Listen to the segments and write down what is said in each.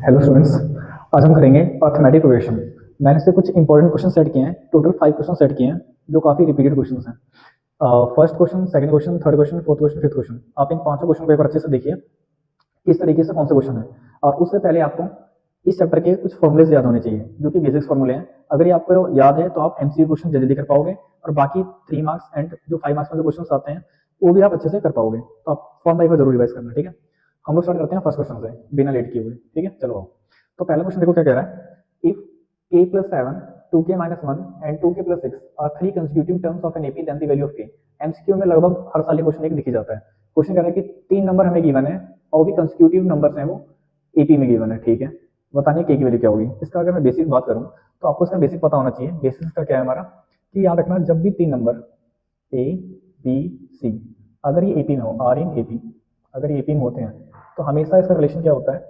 Hello students. आज हम करेंगे अर्थमेटिक प्रोग्रेशन। मैंने इससे कुछ इंपॉर्टेंट क्वेश्चन सेट किए हैं। टोटल 5 क्वेश्चन सेट किए हैं जो काफ़ी रिपीटेड क्वेश्चन हैं। First question, second question, third question, fourth question, fifth question, आप इन पांचों क्वेश्चन पेपर अच्छे से देखिए किस तरीके से कौन से क्वेश्चन है। और उससे पहले आपको इस चैप्टर के कुछ फॉर्मूलेज याद होने चाहिए जो कि बेसिक्स फॉर्मूले हैं। अगर ये आपको याद है तो आप एमसीक्यू क्वेश्चन जल्दी कर पाओगे और बाकी 3 मार्क्स एंड जो 5 मार्क्स में जो क्वेश्चन आते हैं वो भी आप अच्छे से कर पाओगे। तो आप फॉर्म बाई जरूर रिवाइज करना, ठीक है। हम लोग स्टार्ट करते हैं फर्स्ट क्वेश्चन से बिना लेट किए हुए, ठीक है। चलो आओ। तो पहला क्वेश्चन देखो क्या कह रहा है। If k plus 7, 2k minus 1 and 2k plus 6 are three consecutive terms of an AP, then the value of k। MCQ में लगभग हर साल ये क्वेश्चन एक दिख ही जाता है। क्वेश्चन कह रहा है कि 3 नंबर हमें गिवन है और भी कंसेक्यूटिव नंबर्स हैं, वो एपी में गिवन है, ठीक है। बताने के की वैल्यू क्या होगी। इसका अगर मैं बेसिक बात करूं तो आपको इसका बेसिक पता होना चाहिए। बेसिक का क्या है हमारा कि याद रखना, जब भी 3 नंबर ए बी सी अगर ये एपी में हो, आर इन एपी, अगर ये एपी में होते हैं तो हमेशा इसका रिलेशन क्या होता है,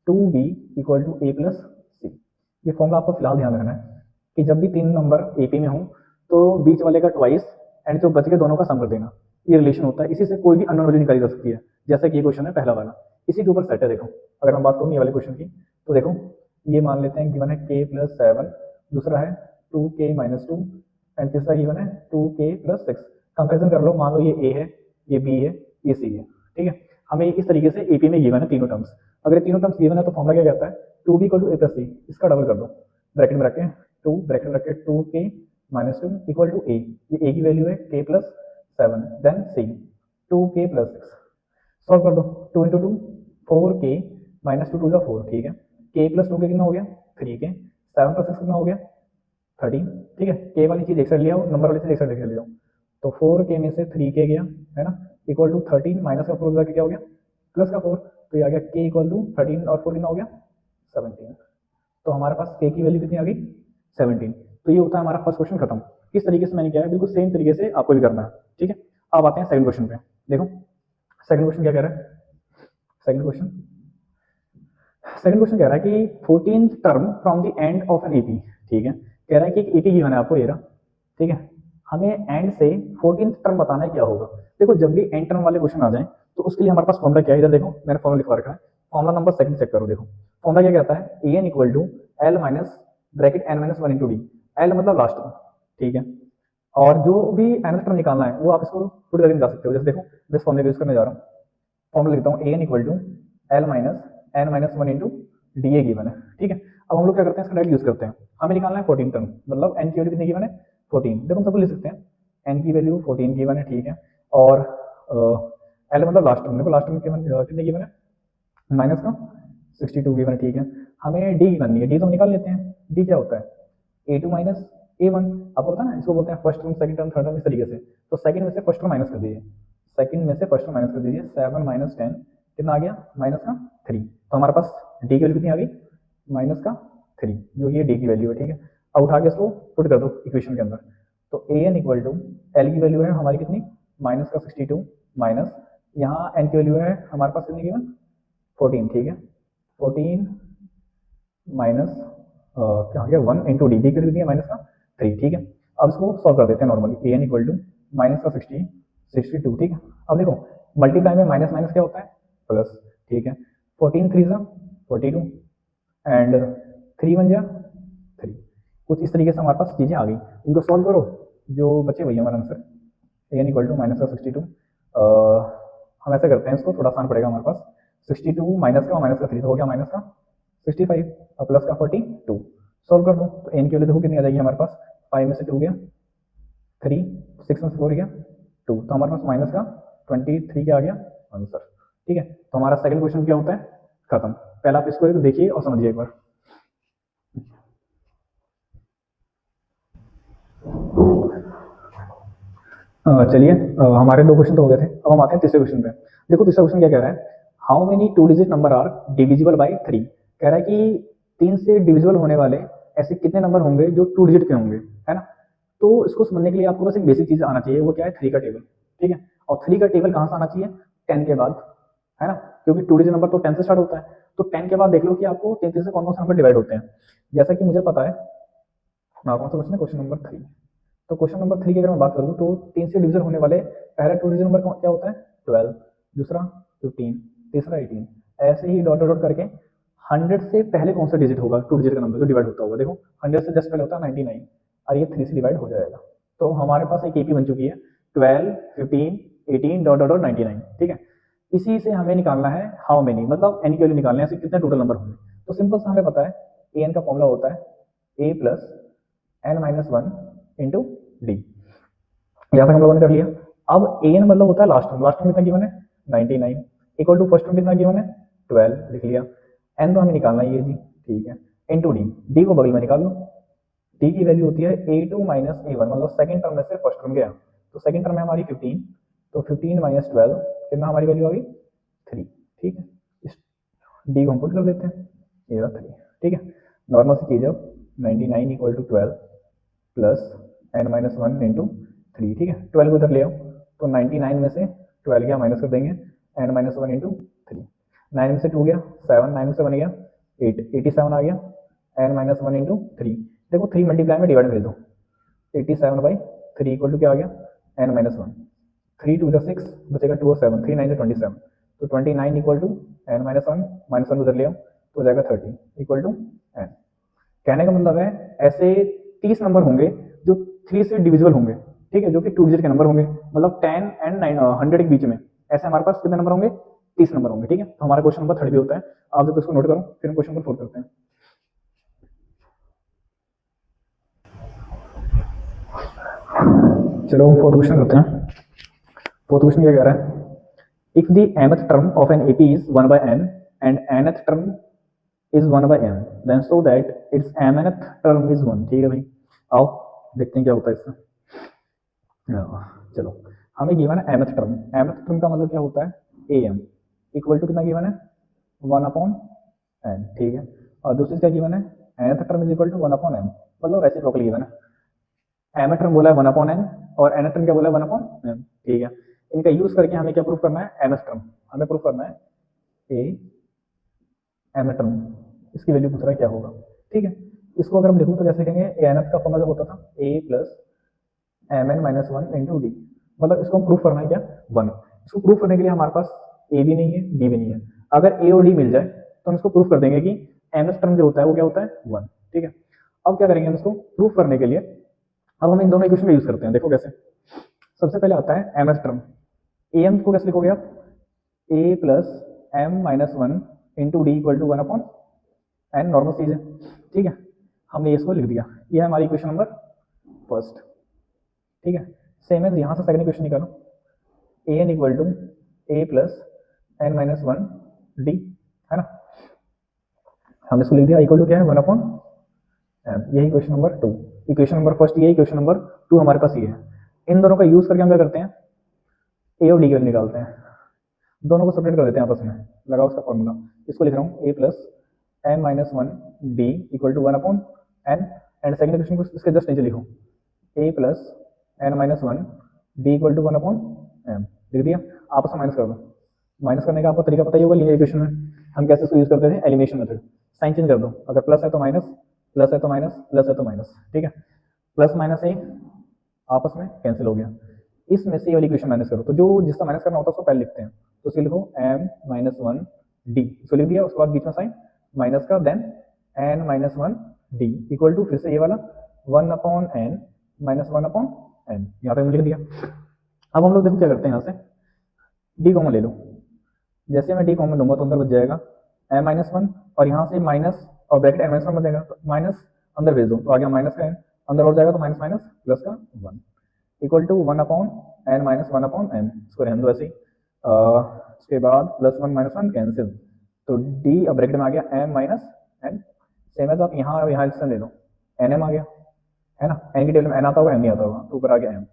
2b equal to A plus C. ये फॉर्मूला आपको फिलहाल ध्यान रखना है कि जब भी 3 नंबर एपी में हो तो बीच वाले का ट्वाइस एंड जो बच गए दोनों का सम कर देना। ये रिलेशन होता है, इसी से कोई भी अननोन वैल्यू निकाली जा सकती है। जैसे कि ये क्वेश्चन है पहला वाला, इसी के ऊपर सेट है। देखो अगर हम बात करूँ ये वाले क्वेश्चन की तो देखो ये मान लेते हैं गिवन है k प्लस 7, दूसरा है 2k माइनस 2 एंड तीसरा गिवन है 2k प्लस 6। कंपेरिजन कर लो, मान लो ये a है, ये b है, ये c है, ठीक है। हमें इस तरीके से एपी में गिवन है तीनों टर्म्स। अगर तीनों टर्म्स गिवन है तो फॉर्मूला क्या कहता है, 2b equal to a plus c। इसका डबल कर दो, ब्रैकेट में रख के 2 ब्रैकेट में रख के 2k minus 2 equal to a। ये a की वैल्यू है k plus 7, then c 2k plus 6। Solve कर दो, 2 इंटू 2 4k माइनस 2 2 4, ठीक है। k प्लस 2 के कितना हो गया 3k, 7 प्लस 6 कितना हो गया 13, ठीक है। k वाली चीज एक साइड ले आओ, नंबर वाली चीज एक साइड लेके ले आओ। तो 4k में से 3k गया है ना, इक्वल टू 13 माइनस का 4 जाके क्या हो गया प्लस का 4, तो ये आ गया k इक्वल टू 13 और 4 कितना हो गया 17। तो हमारे पास k की वैल्यू कितनी आ गई 17। तो ये होता है हमारा फर्स्ट क्वेश्चन खत्म। किस तरीके से मैंने किया है बिल्कुल सेम तरीके से आपको भी करना है, ठीक है। अब आते हैं सेकंड क्वेश्चन पे। देखो सेकंड क्वेश्चन क्या कह रहा है। सेकंड क्वेश्चन कह रहा है कि 14th term from the end of an AP, ठीक है। कह रहा है कि एक एपी गिवन है आपको ये रहा, ठीक है। हमें एंड से 14th टर्म बताना है क्या होगा। देखो जब भी एंड टर्म वाले क्वेश्चन आ जाए तो उसके लिए हमारे पास फॉर्मूला क्या है, इधर देखो मैंने फॉर्मूला लिखवा रखा है। फॉर्मूला नंबर सेकंड चेक करो। देखो फॉर्मूला क्या कहता है, A N equal to L minus bracket N minus 1 into D. L मतलब लास्ट टर्म, ठीक है। और जो भी एन टर्म निकालना है वो आप इसको पुट करके निकाल सकते हो। जैसे देखो जिस फॉर्मूले यूज करने जा रहा हूँ, फॉर्मूला लिखता हूँ A N equal to L minus N minus 1 into D A given है, ठीक है। अब हम लोग क्या करते हैं, इसका डायरेक्ट यूज करते हैं। हमें निकालना है 14 टर्म, मतलब एन की वैल्यू कितनी गिवन है 14। देखो हम सबको लिख सकते हैं, एन की वैल्यू 14 गिवन है, ठीक है। और एल मतलब लास्ट टर्म, देखो लास्ट टर्म कितने गिवन है माइनस का 62 गिवन है, ठीक है। हमें डी गिवन नहीं है, डी तो हम निकाल लेते हैं। डी क्या होता है a2 माइनस a1। आपको पता है ना, इसको बोलते हैं first term second term third term, इस तरीके से। तो सेकंड में से फर्स्ट टर्म माइनस कर दीजिए, सेकंड में से फर्स्ट टर्म माइनस कर दीजिए। 7 माइनस 10 कितना आ गया माइनस का 3। तो हमारे पास डी की वैल्यू कितनी आ गई माइनस का 3, जो ये डी की वैल्यू है, ठीक है। अब उठा के इसको पुट कर दो इक्वेशन के अंदर। तो A N equal to L की वैल्यू है हमारी कितनी माइनस का 62 माइनस यहाँ एन की वैल्यू है हमारे पास कितनी गिवन 14, ठीक है। 14 माइनस क्या हो गया 1 इंटू डी, डी की वैल्यू कितनी है माइनस का 3, ठीक है। अब इसको सॉल्व कर देते हैं normally. A N equal to minus का 62, ठीक है। अब देखो मल्टीप्लाई में माइनस माइनस क्या होता है प्लस, ठीक है। 14 3 जा 42 एंड 3 1 जा 3। कुछ इस तरीके से हमारे पास चीज़ें आ गई, इनको सॉल्व करो, जो बचे वही हमारा answer. A N equal to minus का 62। हम ऐसे करते हैं, इसको थोड़ा आसान पड़ेगा हमारे पास। 62 माइनस का माइनस का 3 तो हो गया माइनस का 65 और प्लस का 42। सॉल्व कर दो तो एन की वैल्यू देखो कितनी आ जाएगी हमारे पास, 5 में से 2 गया 3, 6 में से 4 गया 2, तो हमारे पास माइनस का 23 क्या आ गया आंसर, ठीक है। तो हमारा सेकंड क्वेश्चन क्या होता है खत्म। पहले आप इसको देखिए और समझिए एक बार। चलिए हमारे 2 क्वेश्चन तो हो गए थे, अब हम आते हैं तीसरे क्वेश्चन पे। देखो तीसरा क्वेश्चन क्या कह रहा है, how many 2 digit number are divisible by 3। कह रहा है कि 3 से डिविजिबल होने वाले ऐसे कितने नंबर होंगे जो 2 डिजिट के होंगे, है ना। तो इसको समझने के लिए आपको बस एक बेसिक चीज आना चाहिए, वो क्या है 3 का टेबल, ठीक है। और 3 का टेबल कहाँ से आना चाहिए 10 के बाद, है ना, क्योंकि 2 डिजिट नंबर तो 10 से स्टार्ट होता है। तो 10 के बाद देख लो कि आपको 3 से कौन कौन से नंबर डिवाइड होते हैं। जैसा कि मुझे पता है, कौन सा क्वेश्चन है क्वेश्चन नंबर 3। तो क्वेश्चन नंबर 3 की अगर मैं बात करूँ तो 3 से डिवीजन होने वाले पहला 2 डिजिट नंबर क्या होता है 12, दूसरा 15, तीसरा 18, ऐसे ही डॉट डॉट करके 100 से पहले कौन सा डिजिट होगा, 2 डिजिट का नंबर जो डिवाइड होता होगा। देखो 100 से जस्ट पहले होता है 99 और ये 3 से डिवाइड हो जाएगा। तो हमारे पास एक एपी बन चुकी है 12 15 18 डॉट डॉट 99। ठीक है, इसी से हमें निकालना है हाउ मेनी, मतलब एन की वैल्यू निकालना है, ऐसे कितने टोटल नंबर होंगे। तो सिंपल सा हमें पता है ए एन का फॉर्मूला होता है A plus N minus one into D. यहाँ तक हम लोगों ने कर लिया। अब ए एन मतलब होता है लास्ट टर्म, लास्ट टर्म कितना गिवन है 99 इक्वल टू फर्स्ट टर्म कितना गिवन है 12 लिख लिया। एन तो हमें निकालना ही है जी, ठीक है, इंटू डी, डी को बगल में निकाल लो। डी की वैल्यू होती है ए टू माइनस ए वन, मतलब सेकंड टर्म में से फर्स्ट टर्म गया, तो सेकंड टर्म है हमारी 15, तो 15 माइनस 12 कितना हमारी वैल्यू आ गई 3। ठीक है, इस डी को हम पुट कर देते हैं, ये रहा 3। ठीक है, नॉर्मल सी चीज़ है। 99 equal to 12 plus N minus one into 3। ठीक है, 12 को इधर ले आओ, तो 99 में से 12 क्या माइनस कर देंगे, एन माइनस वन इंटू 3। 9 में से 2 गया 7, 9 में से 1 गया 8, 87 आ गया, एन माइनस वन इंटू 3। देखो 3 मल्टीप्लाई में डिवाइड भेज दो, 87 बाई 3 इक्वल टू क्या आ गया एन माइनस वन। 3 टू 6 बचेगा 2 और 7, 3 9 27, तो 29 equal to n minus one उधर ले आओ तो हो जाएगा 30 इक्वल टू एन। कहने का मतलब है ऐसे 30 नंबर होंगे जो 3 से डिविजिबल होंगे, ठीक है, जो कि 2 डिजिट के नंबर होंगे, मतलब 10 एंड 100 के बीच में। ऐसे हमारे पास कितने नंबर होंगे 30 नंबर होंगे। ठीक है, तो हमारा क्वेश्चन नंबर 3 भी होता है। आप जब इसको नोट करो फिर हम क्वेश्चन नंबर 4 करते हैं। चलो फोर्थ क्वेश्चन करते हैं। फोर्थ क्वेश्चन क्या कह रहा है, if the mth term of an AP is 1 by n and nth term is 1 by m then so that its mnth term is 1। ठीक है भाई, आओ देखते हैं क्या होता है इससे। चलो हमें गिवन है mth term, mth term का मतलब क्या होता है am इक्वल टू कितना गिवन है 1 अपॉन n। ठीक है, और दूसरी क्या गिवन है nth term is equal to 1 upon m, मतलब रेसिप्रोकल गिवन है। mth term बोला है 1 अपॉन n और nth term क्या बोला है 1 अपॉन m। ठीक है, इनका यूज करके हमें क्या प्रूफ करना है mth term, हमें प्रूफ करना है a mth term, इसकी वैल्यू पूछ रहा है क्या होगा। ठीक है, इसको अगर हम लिखूं तो कैसे कहेंगे, ए एन एफ का फॉर्मूला जब होता था A plus M N minus one into D, मतलब इसको हम प्रूफ करना है क्या 1। इसको प्रूफ करने के लिए हमारे पास ए भी नहीं है डी भी नहीं है, अगर ए और डी मिल जाए तो हम इसको प्रूफ कर देंगे कि एम एस टर्म जो होता है वो क्या होता है 1। ठीक है, अब क्या करेंगे हम इसको प्रूफ करने के लिए, अब हम इन दोनों इक्वेशन का यूज करते हैं। देखो कैसे, सबसे पहले आता है M S term, A M को कैसे लिखोगे आप, A plus M minus one into D equal to 1 upon N, normal चीज है। ठीक है, हमने इसको लिख दिया, ये है हमारी इक्वेशन नंबर फर्स्ट। ठीक है, सेम है यहाँ से सेकंड इक्वेशन निकालो, A N equal to A plus N minus one D, है ना, हमने इसको लिख दिया इक्वल टू क्या है 1 अपॉन एम, यही equation number 2। Equation number first ये, इक्वेशन नंबर 2 हमारे पास ये है। इन दोनों का यूज करके हम क्या करते हैं ए और डी की वैल्यू निकालते हैं, दोनों को सेपरेट कर देते हैं आपस में, लगाओ उसका फॉर्मूला, इसको लिख रहा हूँ A plus M minus one D equal to 1 upon N, and second equation को इसके जस्ट नीचे लिखो A plus N minus one D equal to 1 upon M, लिख दिया, आपस में माइनस कर दो। माइनस करने का आपको तरीका पता ही होगा, लिनियर इक्वेशन में हम कैसे इसको यूज करते थे, एलिमिनेशन मेथड, साइन चेंज कर दो, अगर प्लस है तो माइनस, प्लस है तो माइनस, प्लस है तो माइनस। ठीक है, प्लस माइनस ए आपस में कैंसिल हो गया, इसमें से ये वाली इक्वेशन माइनस करो, तो जो जिसका माइनस करना होता है उसको पहले लिखते हैं, तो इसको लिखो एम माइनस वन डी, इसको लिख दिया, उसके बाद बीच में साइन माइनस का, then n minus one D equal to फिर से ये वाला 1 upon N minus 1 upon n, यहाँ तक हमने लिख दिया। अब हम लोग देखो क्या करते हैं, यहाँ से डी कॉमन ले लो, जैसे मैं डी कॉमन लूंगा तो अंदर बच जाएगा एम माइनस वन, और यहाँ से माइनस और ब्रैकेट एन माइनस वन बनेगा, तो माइनस अंदर भेज दो तो आ गया माइनस का एन, अंदर हो जाएगा तो माइनस माइनस प्लस का 1 equal to 1 upon N minus 1 upon m, इसको रहने दो ऐसे ही। उसके बाद प्लस 1 माइनस 1 कैंसिल, तो डी अब ब्रैकेट में आ गया एम माइनस एन, सेम है तो आप यहाँ से ले लो, एन एम आ गया, है ना, एन की टेबल में एन आता होगा एम नहीं आता होगा, तो ऊपर आ गया एम,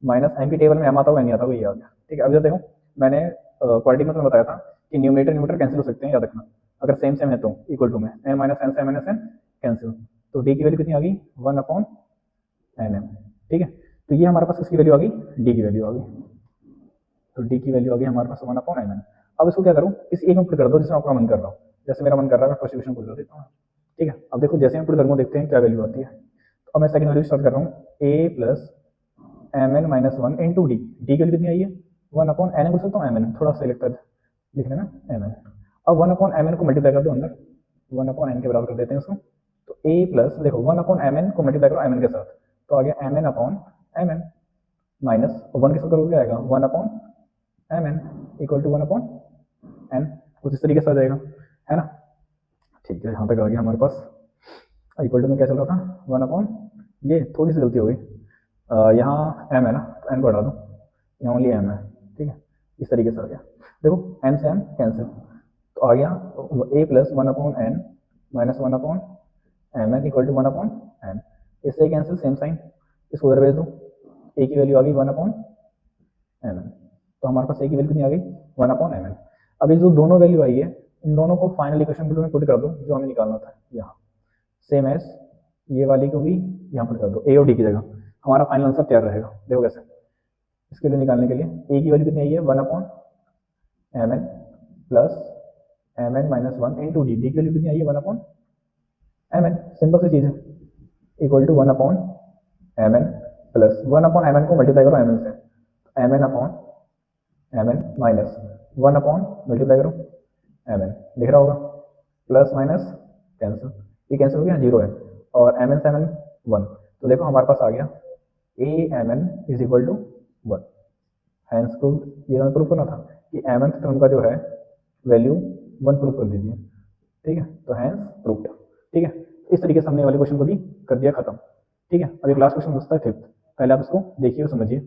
माइनस एम की टेबल में एम आता होगा एन नहीं आता होगा, ये आ गया। ठीक है, अब जब देखो मैंने क्वालिटी में तो बताया था कि न्यूमरेटर न्यूमरेटर कैंसिल हो सकते हैं, याद रखना, अगर सेम सेम है तो इक्वल टू में एम माइनस एन से एम माइनस एन कैंसिल, तो डी की वैल्यू कितनी आ गई 1 अपॉन एन एम। ठीक है, तो ये हमारे पास किसकी वैल्यू आ गई, डी की वैल्यू आ गई, तो डी की वैल्यू आ गई हमारे पास 1 अपॉन एन एम। अब इसको क्या करूँ, किसी एक में पुट कर दो जिसमें आपका मन कर रहा हो, जैसे मेरा मन कर रहा है मैं फर्स्ट इक्वेशन पुट कर देता हूँ। ठीक है, अब देखो जैसे मैं पुट करूँगा देखते हैं क्या वैल्यू आती है, तो अब मैं सेकंड वैल्यू स्टार्ट कर रहा हूँ A plus M N minus one into D, D की वैल्यू कितनी आई है 1 अपॉन एन एन, पूछ सकता हूँ एम एन, थोड़ा सा लिखता है लिख लेना एम एन। अब 1 अपॉन एम एन को मल्टीप्लाई कर दो अंदर, वन अपॉन एन के बराबर कर देते हैं उसको। तो ए प्लस, देखो वन अपॉन एम एन को मल्टीप्लाई करो एम एन के साथ, तो आ गया m N upon M N, minus one के साथ करोगे क्या आएगा, one upon M N equal to one upon n, कुछ इस तरीके से आ जाएगा, है ना। ठीक है, यहाँ तक आ गया हमारे पास। इक्वल टू में क्या चल रहा था, वन अपॉन, ये थोड़ी सी गलती हो गई, यहाँ एम है ना, तो एन को हटा दो, यहाँ ओनली एम है, ठीक है, इस तरीके से आ गया। देखो एम से एम कैंसिल, तो आ गया A plus one upon N minus one upon M N equal to one upon N, इससे कैंसिल, सेम साइन, इसको उधर भेज दो, ए की वैल्यू आ गई वन अपॉन एम एन, तो हमारे पास ए की वैल्यू कितनी आ गई, वन अपॉन एम एन। अब ये जो दोनों वैल्यू आई है, इन दोनों को फाइनल इक्वेशन में पुट कर दो जो हमें निकालना था, यहाँ सेम एज ये वाली को भी यहाँ पर कर दो, ए और डी की जगह, हमारा फाइनल आंसर तैयार रहेगा। देखो कैसे, इसके लिए निकालने के लिए ए की वैल्यू कितनी आई है, one upon M N plus M N minus one into D, D की वैल्यू कितनी आई है, one upon M N, simple सी चीज़ है, equal to one upon M N plus one upon M N को मल्टीप्लाई करो M N से, M N upon M N minus one upon multiply करो एम एन, दिख रहा होगा, प्लस माइनस कैंसिल, ये कैंसिल हो गया, जीरो है, और एम एन से एम एन वन, तो देखो हमारे पास आ गया a m n is equal to one, hence proved. ये हमें प्रूव करना था कि एम एन टर्म का जो है वैल्यू वन प्रूव कर दीजिए, ठीक है, तो हैंस प्रूव्ड, ठीक है। इस तरीके से हमने वाले क्वेश्चन को भी कर दिया खत्म, ठीक है। अभी लास्ट क्वेश्चन बचता है फिफ्थ, पहले आप इसको देखिए और समझिए।